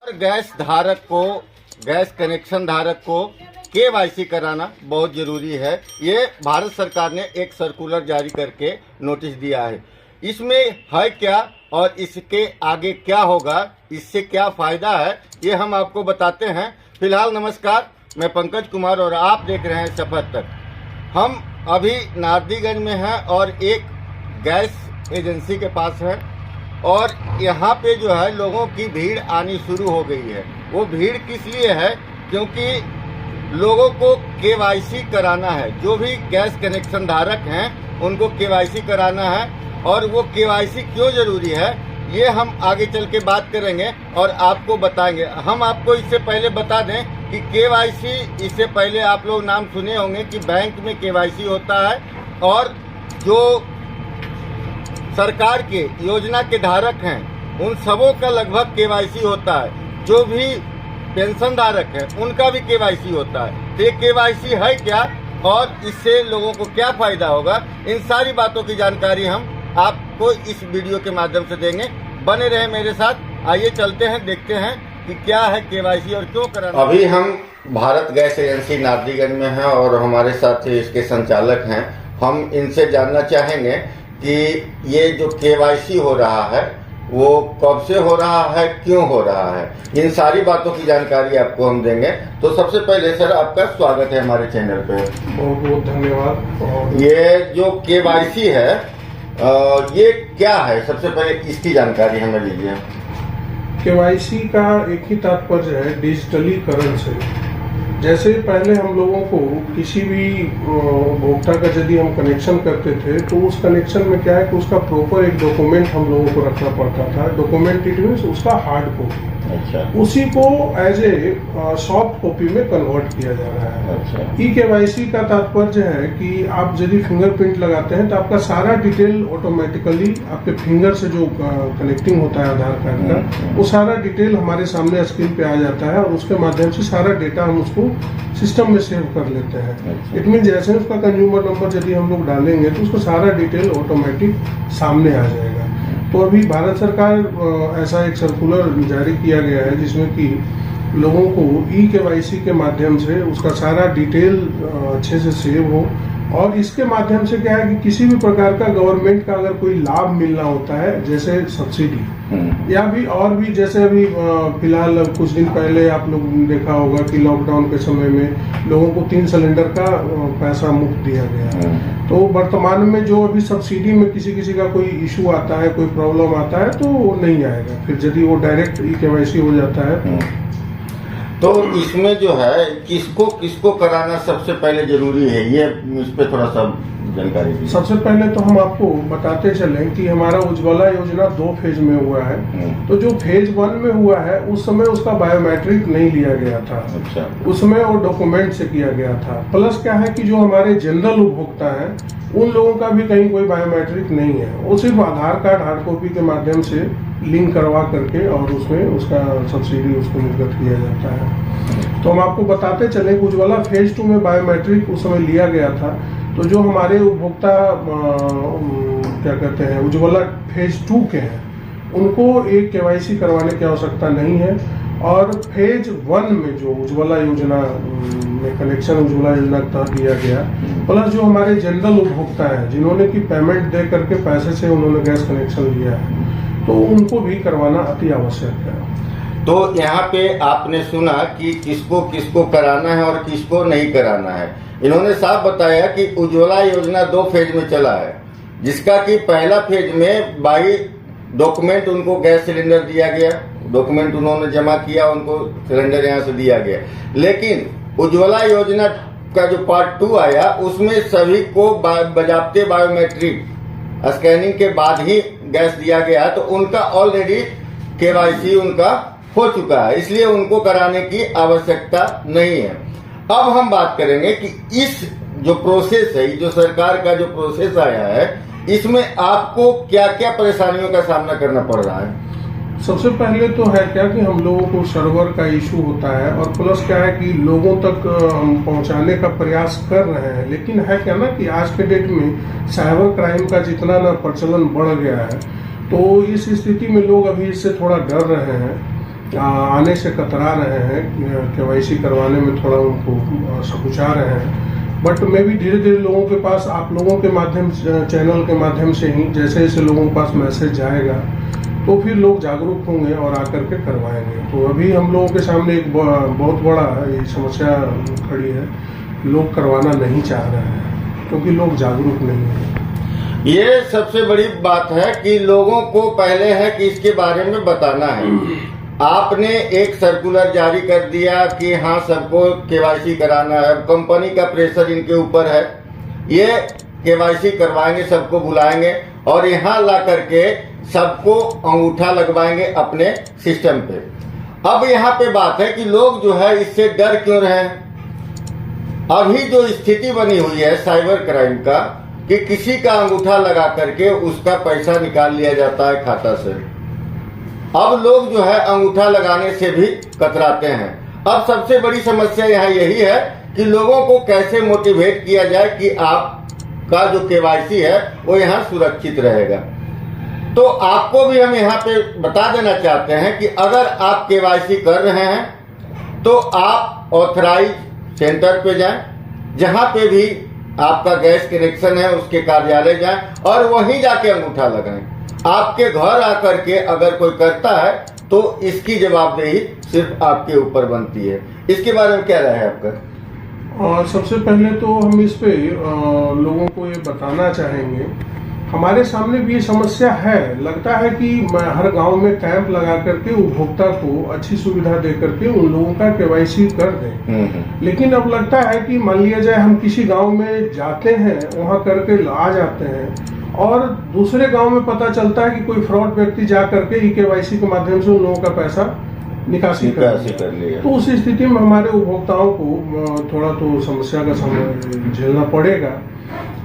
Gas धारक को, gas connection धारक को केवाईसी कराना बहुत जरूरी है। ये भारत सरकार ने एक सर्कुलर जारी करके नोटिस दिया है। इसमें है क्या और इसके आगे क्या होगा, इससे क्या फायदा है, ये हम आपको बताते हैं। फिलहाल नमस्कार, मैं पंकज कुमार और आप देख रहे हैं सफर तक। हम अभी नारदीगंज में हैं और एक गैस एजेंसी के पास है और यहाँ पे जो है लोगों की भीड़ आनी शुरू हो गई है। वो भीड़ किस लिए है? क्योंकि लोगों को केवाईसी कराना है। जो भी गैस कनेक्शन धारक हैं उनको केवाईसी कराना है। और वो केवाईसी क्यों जरूरी है ये हम आगे चल के बात करेंगे और आपको बताएंगे। हम आपको इससे पहले बता दें कि केवाईसी, इससे पहले आप लोग नाम सुने होंगे कि बैंक में केवाईसी होता है और जो सरकार के योजना के धारक हैं उन सबों का लगभग केवाईसी होता है। जो भी पेंशन धारक है उनका भी केवाईसी होता है। तो ये केवाईसी है क्या और इससे लोगों को क्या फायदा होगा, इन सारी बातों की जानकारी हम आपको इस वीडियो के माध्यम से देंगे। बने रहे मेरे साथ। आइए चलते हैं, देखते हैं कि क्या है केवाईसी और क्यों कराना। अभी हम भारत गैस एजेंसी नारदीगंज में हैं और हमारे साथ इसके संचालक हैं। हम इनसे जानना चाहेंगे कि ये जो केवाईसी हो रहा है वो कब से हो रहा है, क्यों हो रहा है, इन सारी बातों की जानकारी आपको हम देंगे। तो सबसे पहले सर आपका स्वागत है हमारे चैनल पे। बहुत बहुत धन्यवाद। ये जो केवाईसी है ये क्या है, सबसे पहले इसकी जानकारी हमें दीजिए। केवाईसी का एक ही तात्पर्य है, डिजिटलीकरण से। जैसे पहले हम लोगों को किसी भी उपभोक्ता का यदि हम कनेक्शन करते थे तो उस कनेक्शन में क्या है कि उसका प्रॉपर एक डॉक्यूमेंट हम लोगों को रखना पड़ता था। डॉक्यूमेंट इट मीन्स उसका हार्ड कॉपी। अच्छा। उसी को एज ए सॉफ्ट कॉपी में कन्वर्ट किया जा रहा है। अच्छा। ई केवाईसी का तात्पर्य है कि आप यदि फिंगरप्रिंट लगाते हैं तो आपका सारा डिटेल ऑटोमेटिकली आपके फिंगर से जो कनेक्टिंग होता है आधार कार्ड का, वो सारा डिटेल हमारे सामने स्क्रीन पे आ जाता है और उसके माध्यम से सारा डेटा हम उसको सिस्टम में सेव कर लेते हैं। इट मीन जैसे उसका कंज्यूमर नंबर यदि हम लोग डालेंगे तो उसका सारा डिटेल ऑटोमेटिक सामने आ जाएगा। तो अभी भारत सरकार ऐसा एक सर्कुलर जारी किया गया है जिसमें कि लोगों को ई केवाईसी के माध्यम से उसका सारा डिटेल अच्छे से सेव हो। और इसके माध्यम से क्या है कि किसी भी प्रकार का गवर्नमेंट का अगर कोई लाभ मिलना होता है, जैसे सब्सिडी या भी और भी, जैसे अभी फिलहाल कुछ दिन पहले आप लोग ने देखा होगा कि लॉकडाउन के समय में लोगों को 3 सिलेंडर का पैसा मुफ्त दिया गया। तो वर्तमान में जो अभी सब्सिडी में किसी का कोई इशू आता है, कोई प्रॉब्लम आता है तो वो नहीं आएगा फिर यदि वो डायरेक्ट ई केवाईसी हो जाता है। तो इसमें जो है किसको किसको कराना सबसे पहले जरूरी है, ये इस पे थोड़ा सा जानकारी दीजिए। सबसे पहले तो हम आपको बताते चलें कि हमारा उज्ज्वला योजना 2 फेज में हुआ है। तो जो फेज 1 में हुआ है उस समय उसका बायोमेट्रिक नहीं लिया गया था। अच्छा। उसमें वो डॉक्यूमेंट से किया गया था। प्लस क्या है कि जो हमारे जनरल उपभोक्ता हैं उन लोगों का भी कहीं कोई बायोमेट्रिक नहीं है। वो सिर्फ आधार कार्ड हार्ड कॉपी के माध्यम से लिंक करवा करके और उसमें उसका सब्सिडी उसको निर्गत किया जाता है। तो हम आपको बताते चले कि उज्ज्वला फेज 2 में बायोमेट्रिक उस समय लिया गया था। तो जो हमारे उपभोक्ता क्या कहते हैं उज्ज्वला फेज 2 के हैं उनको एक केवाईसी करवाने की आवश्यकता नहीं है। और फेज 1 में जो उज्ज्वला योजना में कनेक्शन उज्ज्वला योजना का दिया गया, प्लस जो हमारे जनरल उपभोक्ता है जिन्होंने की पेमेंट दे करके पैसे से उन्होंने गैस कनेक्शन लिया है, तो उनको भी करवाना अति आवश्यक है। तो यहाँ पे आपने सुना कि किसको किसको कराना है और किसको नहीं कराना है। इन्होंने साफ बताया कि उज्ज्वला योजना 2 फेज में चला है, जिसका कि पहला फेज में बाई डॉक्यूमेंट उनको गैस सिलेंडर दिया गया, डॉक्यूमेंट उन्होंने जमा किया, उनको सिलेंडर यहाँ से दिया गया। लेकिन उज्ज्वला योजना का जो पार्ट 2 आया उसमें सभी को बजाबते बायोमेट्रिक स्कैनिंग के बाद ही गैस दिया गया, तो उनका ऑलरेडी केवाईसी उनका हो चुका है, इसलिए उनको कराने की आवश्यकता नहीं है। अब हम बात करेंगे कि इस जो प्रोसेस है, जो सरकार का जो प्रोसेस आया है, इसमें आपको क्या क्या परेशानियों का सामना करना पड़ रहा है। सबसे पहले तो है क्या कि हम लोगों को सर्वर का इशू होता है और प्लस क्या है कि लोगों तक हम पहुंचाने का प्रयास कर रहे हैं। लेकिन है क्या ना कि आज के डेट में साइबर क्राइम का जितना ना प्रचलन बढ़ गया है, तो इस स्थिति में लोग अभी इससे थोड़ा डर रहे हैं। आने से कतरा रहे हैं, केवाईसी करवाने में थोड़ा उनको सकुचा रहे हैं। बट मैं भी धीरे धीरे लोगों के पास, आप लोगों के माध्यम चैनल के माध्यम से ही जैसे जैसे लोगों के पास मैसेज जाएगा तो फिर लोग जागरूक होंगे और आकर के करवाएंगे। तो अभी हम लोगों के सामने एक बहुत बड़ा ये समस्या खड़ी है, लोग करवाना नहीं चाह रहे हैं क्योंकि लोग जागरूक नहीं हैं। ये सबसे बड़ी बात है कि लोगों को पहले है कि इसके बारे में बताना है। आपने एक सर्कुलर जारी कर दिया कि हाँ सबको केवाईसी कराना है, कंपनी का प्रेशर इनके ऊपर है, ये केवाईसी करवाएंगे, सबको बुलाएंगे और यहाँ ला करके सबको अंगूठा लगवाएंगे अपने सिस्टम पे। अब यहाँ पे बात है कि लोग जो है इससे डर क्यों रहे हैं। अभी जो स्थिति बनी हुई है साइबर क्राइम का कि किसी का अंगूठा लगा करके उसका पैसा निकाल लिया जाता है खाता से। अब लोग जो है अंगूठा लगाने से भी कतराते हैं। अब सबसे बड़ी समस्या यहाँ यही है कि लोगों को कैसे मोटिवेट किया जाए कि आपका जो केवाईसी है वो यहाँ सुरक्षित रहेगा। तो आपको भी हम यहाँ पे बता देना चाहते हैं कि अगर आप केवाईसी कर रहे हैं तो आप ऑथराइज सेंटर पे जाएं, जहाँ पे भी आपका गैस कनेक्शन है उसके कार्यालय जाएं और वहीं जाके अंगूठा लगाएं। आपके घर आकर के अगर कोई करता है तो इसकी जवाबदेही सिर्फ आपके ऊपर बनती है। इसके बारे में क्या राय है आपका? और सबसे पहले तो हम इस पे लोगों को ये बताना चाहेंगे, हमारे सामने भी ये समस्या है। लगता है कि हर गांव में कैंप लगा करके उपभोक्ता को अच्छी सुविधा दे करके उन लोगों का केवाईसी कर दें। लेकिन अब लगता है कि मान लिया जाए हम किसी गांव में जाते हैं, वहां करके आ जाते हैं और दूसरे गांव में पता चलता है कि कोई फ्रॉड व्यक्ति जा करके ई केवाईसी के माध्यम से उन लोगों का पैसा निकासी कर लिया। तो उस स्थिति में हमारे उपभोक्ताओं को थोड़ा तो समस्या का समय झेलना पड़ेगा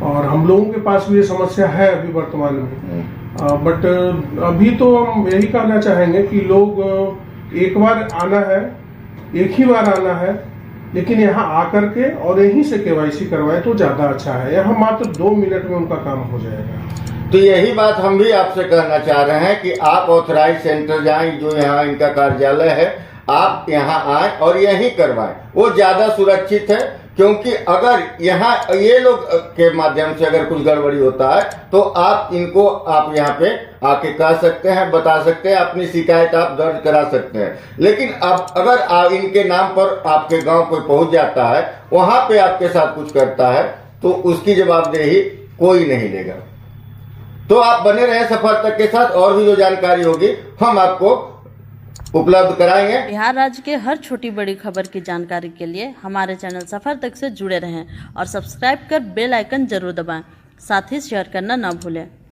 और हम लोगों के पास भी ये समस्या है अभी वर्तमान में। बट अभी तो हम यही कहना चाहेंगे कि लोग एक बार आना है, एक ही बार आना है, लेकिन यहाँ आकर के और यहीं से केवाईसी करवाए तो ज्यादा अच्छा है। यहाँ मात्र 2 मिनट में उनका काम हो जाएगा। तो यही बात हम भी आपसे कहना चाह रहे हैं कि आप ऑथराइज सेंटर जाएं, जो यहाँ इनका कार्यालय है, आप यहाँ आए और यहीं करवाएं, वो ज्यादा सुरक्षित है। क्योंकि अगर यहाँ ये लोग के माध्यम से अगर कुछ गड़बड़ी होता है तो आप यहाँ पे आके कह सकते हैं, बता सकते हैं, अपनी शिकायत आप दर्ज करा सकते हैं। लेकिन अब अगर इनके नाम पर आपके गांव कोई पहुंच जाता है, वहां पे आपके साथ कुछ करता है तो उसकी जवाबदेही कोई नहीं लेगा। तो आप बने रहे सफर तक के साथ, और भी जो जानकारी होगी हम आपको उपलब्ध कराएंगे। बिहार राज्य के हर छोटी बड़ी खबर की जानकारी के लिए हमारे चैनल सफर तक से जुड़े रहें और सब्सक्राइब कर बेल आइकन जरूर दबाएं। साथ ही शेयर करना ना भूलें।